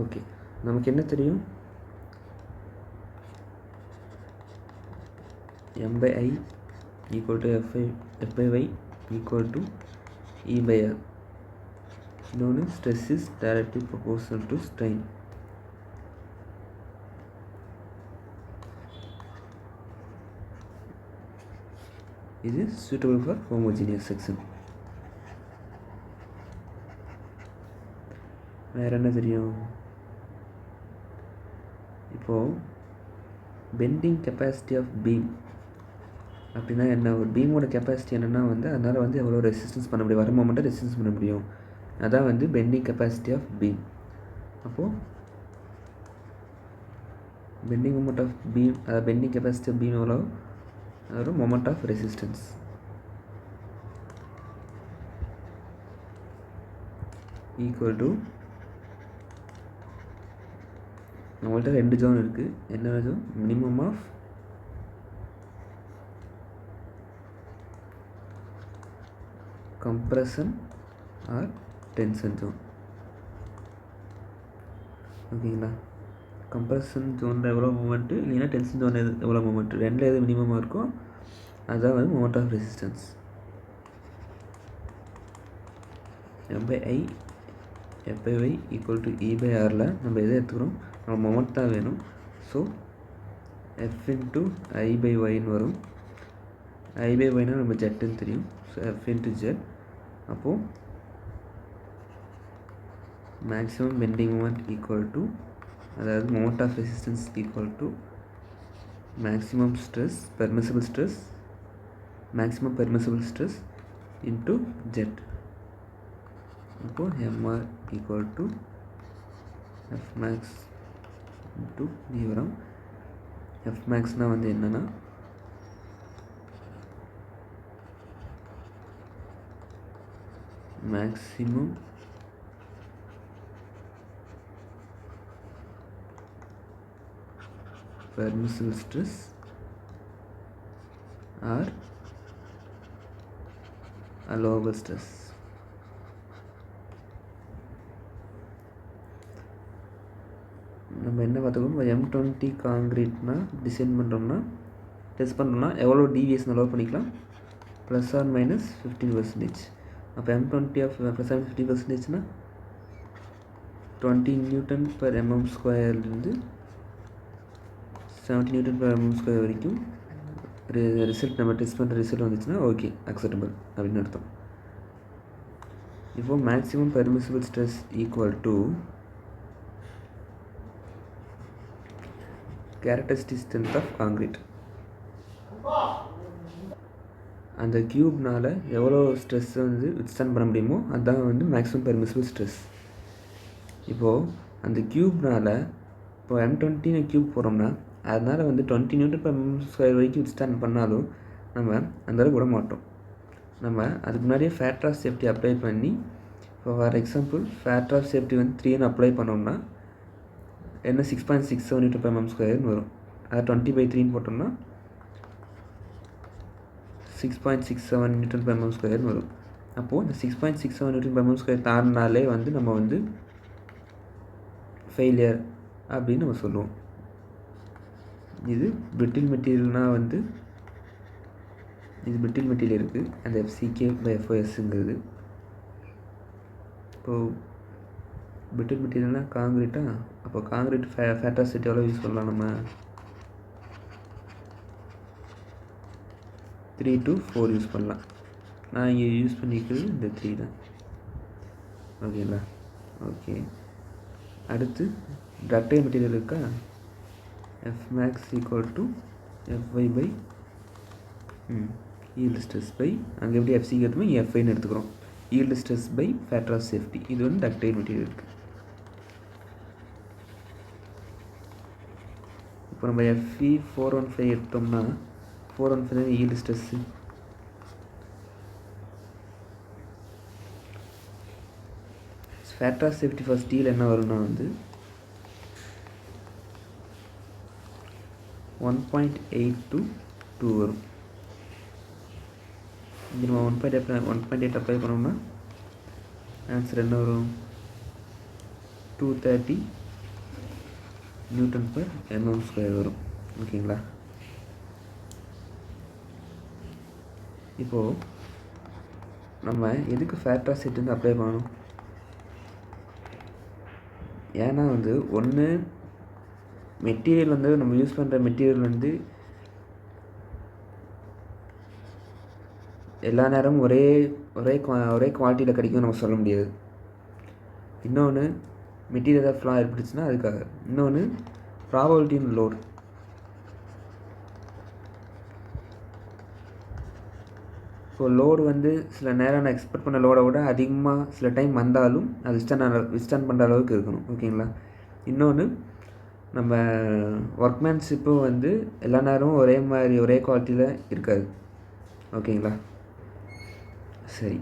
Okay, நமக்கு என்ன தெரியும்? m/i equal to f/y equal to e/r. இன்னொன்று stress is directly proportional to strain. இது suitable for homogeneous section. வேறு என்ன தெரியும்? இப்போது பெண்டிங் கெப்பாசிட்டி ஆஃப் பீம் அப்படின்னா என்ன? ஒரு பீமோட கெப்பாசிட்டி என்னென்னா வந்து அதனால் வந்து எவ்வளோ ரெசிஸ்டன்ஸ் பண்ண முடியும், வர மொமெண்ட்டை ரெசிஸ்டன்ஸ் பண்ண முடியும். அதான் வந்து பெண்டிங் கெப்பாசிட்டி ஆஃப் பீம். அப்போது பெண்டிங் மொமெண்ட் ஆஃப் பீம், அதாவது பெண்டிங் கெப்பாசிட்டி ஆஃப் பீம் எவ்வளோ, அதோட moment of resistance equal to, நம்மள்ட்ட 2 ஜோன் இருக்குது. என்ன zone? Minimum of compression or tension zone. ஓகேங்களா? கம்ப்ரெஷன் ஜோனில் எவ்வளோ மூமெண்ட்டு, இல்லைன்னா டென்ஷன் ஜோன் எவ்வளோ மூமெண்ட்டு, ரெண்டில் எது மினிமமாக இருக்கோ அதுதான் வந்து moment of resistance. m/i f/y equal to e/rல நம்ம எதை எடுத்துக்கிறோம்? நம்ம மொமெண்ட் தான் வேணும். ஸோ f இன்ட்டு i/yன்னு வரும். i/yனா நம்ம ஜெட்டுன்னு தெரியும். So f into Z. அப்போது maximum bending moment equal to, அதாவது moment of resistance equal to maximum stress, permissible stress, maximum permissible stress into Z. அப்போது mr equal to f max into v வரும். f maxனால் வந்து என்னென்னா maximum permissible stress or allowable stress. நம்ம என்ன பார்த்துக்கணும்? M20 காங்கிரீட்னா design பண்ணுறோம்னா, டெஸ்ட் பண்ணுறோம்னா எவ்வளோ டிவியேஷன் அலோவ் பண்ணிக்கலாம்? ±15%. அப்போ M20 ஆஃப் +15%னா 20 Nm/mm² இருந்து 70 Nm/mm² வரைக்கும் ரிசல்ட் நம்ம டெஸ்ட் பண்ணுற ரிசல்ட் வந்துச்சுன்னா ஓகே, அக்செப்டபிள் அப்படின்னு அர்த்தம். இப்போது maximum permissible stress equal to characteristic strength of concrete. அந்த க்யூப்னால் எவ்வளோ ஸ்ட்ரெஸ்ஸை வந்து வித்ஸ்டாண்ட் பண்ண முடியுமோ அதுதான் வந்து மேக்ஸிமம் பெர்மிசிபிள் ஸ்ட்ரெஸ். இப்போது அந்த க்யூப்னால், இப்போ M20 க்யூப் போகிறோம்னா அதனால் வந்து 20 Nm/mm² வரைக்கும் வித்ஸ்டாண்ட் பண்ணாலும் நம்ம அந்தளவுக்கு விட மாட்டோம். நம்ம அதுக்கு முன்னாடியே ஃபேக்டர் ஆஃப் சேஃப்டி அப்ளை பண்ணி, இப்போ for example factor of safety வந்து 3ன்னு அப்ளை பண்ணோம்னா என்ன 6.67 Nm/mm² வரும். அதை 20/3ன்னு போட்டோம்னா 6.67 Nm/mm² வரும். அப்போது இந்த 6.67 Nm/mm² தாண்டினாலே வந்து நம்ம வந்து ஃபெயிலியர் அப்படின்னு நம்ம சொல்லுவோம். இது பிரிட்டில் மெட்டீரியல்னால் வந்து இது பிரிட்டில் மெட்டீரியல் இருக்குது, அந்த FCK/FOSங்கிறது. இப்போது பிரிட்டில் மெட்டீரியல்னால் காங்கிரீட்டா, அப்போ காங்கிரீட் ஃபேக்டர் ஆஃப் சேஃப்டி எவ்வளோ யூஸ் பண்ணலாம்? நம்ம 3 to 4 யூஸ் பண்ணலாம். நான் இங்கே யூஸ் பண்ணிக்கிறது இந்த 3 தான். ஓகேங்களா? ஓகே, அடுத்து டக்டைல் மெட்டீரியல் இருக்கா? F max equal to Fy yield stress by, அங்கே எப்படி FCக்கு எடுத்துமே Fyன்னு எடுத்துக்கிறோம். yield stress by factor of safety. இது வந்து டக்டைல் மெட்டீரியல் இருக்குது. இப்போ நம்ம Fe 415 எடுத்தோம்னா 415 yield stress. Factor of safety for steel என்ன வரும்னா வந்து 1.8 to 2 வரும். இங்கே நம்ம 1.8 அப்ளை பண்ணோம்னா ஆன்சர் என்ன வரும்? 230 Nm² வரும். ஓகேங்களா? இப்போது நம்ம எதுக்கு ஃபேக்டர் செட் வந்து அப்ளை பண்ணணும்? ஏன்னா வந்து ஒன்று மெட்டீரியல் வந்து நம்ம யூஸ் பண்ணுற மெட்டீரியல் வந்து எல்லா நேரமும் ஒரே குவாலிட்டியில் கிடைக்கும்னு நம்ம சொல்ல முடியாது. இன்னொன்று மெட்டீரியல் ஏதாவது ஃப்ளா ஏற்பட்டுச்சுன்னா அதுக்காக. இன்னொன்று ப்ராபபிலிட்டி இன் லோடு. இப்போ லோடு வந்து சில நேரம் நான் எக்ஸ்பெக்ட் பண்ண லோடை விட அதிகமாக சில டைம் வந்தாலும் அது விஸ்டாண்ட் பண்ணுற அளவுக்கு இருக்கணும். ஓகேங்களா? இன்னொன்று நம்ம ஒர்க்மேன்ஷிப்பும் வந்து எல்லா நேரமும் ஒரே குவாலிட்டியில் இருக்காது. ஓகேங்களா? சரி,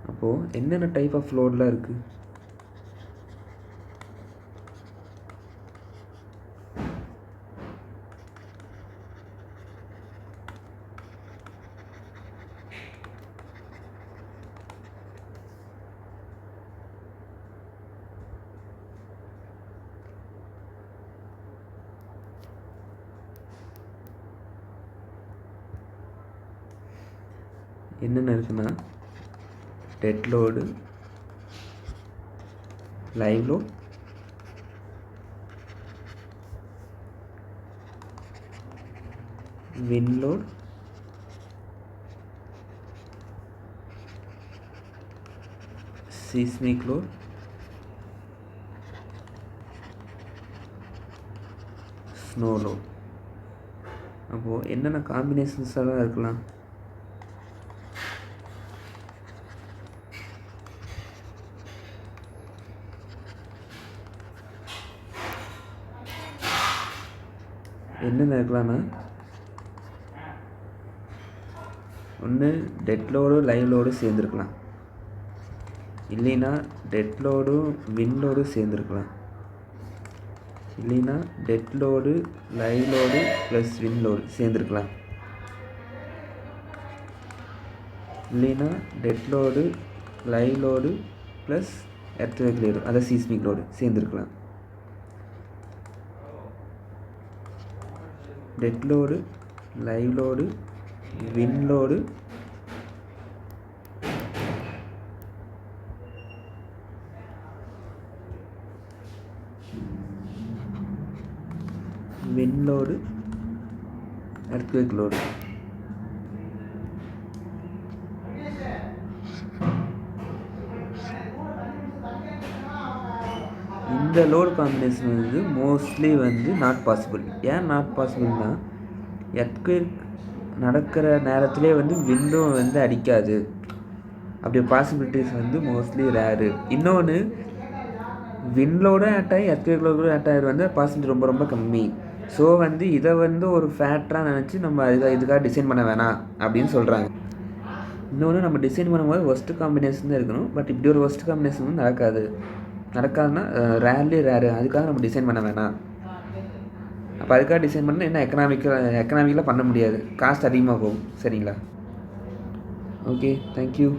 அப்போது என்னென்ன டைப் ஆஃப் லோடெலாம் இருக்குது? என்னென்ன இருக்குன்னா dead load, live load, wind load, seismic load, snow load. அப்போது என்னென்ன காம்பினேஷன்ஸ் எல்லாம் இருக்கலாம்? என்னென்ன இருக்கலாம்னா ஒன்று டெட் லோடும் லைவ் லோடும் சேர்ந்துருக்கலாம், இல்லைன்னா டெட் லோடும் விண்ட் லோடும் சேர்ந்துருக்கலாம், இல்லைன்னா dead load live load plus wind load சேர்ந்துருக்கலாம், இல்லைன்னா dead load live load plus earthquake load அதாவது சீஸ்மிக் லோடு சேர்ந்துருக்கலாம். Dead load, live load, wind load, earthquake load. இந்த லோடு காம்பினேஷன் வந்து மோஸ்ட்லி வந்து நாட் பாசிபிள். ஏன் நாட் பாசிபிள்னா எர்த்குவேக் நடக்கிற நேரத்திலே வந்து விண்டும் வந்து அடிக்காது. அப்படி பாசிபிலிட்டிஸ் வந்து மோஸ்ட்லி ரேரு. இன்னொன்று விண்ட்லோடு ஆட்டாகி எர்த்குவேக்லோடு ஆட்டாகி வந்து பாசிபிலிட்டி ரொம்ப ரொம்ப கம்மி. ஸோ வந்து இதை வந்து ஒரு ஃபேக்டராக நினச்சி நம்ம இதுக்காக டிசைன் பண்ண வேணாம் அப்படின்னு சொல்கிறாங்க. இன்னொன்று நம்ம டிசைன் பண்ணும்போது ஒஸ்ட்டு காம்பினேஷன் தான் இருக்கணும். பட் இப்படி ஒரு ஒஸ்ட்டு காம்பினேஷன் வந்து நடக்காதுன்னா ரேரு. அதுக்காக நம்ம டிசைன் பண்ண வேணாம். அப்போ அதுக்காக டிசைன் பண்ணால் என்ன எக்கனாமிக்கலாக பண்ண முடியாது, காஸ்ட் அதிகமாக போகும். சரிங்களா? Okay, thank you.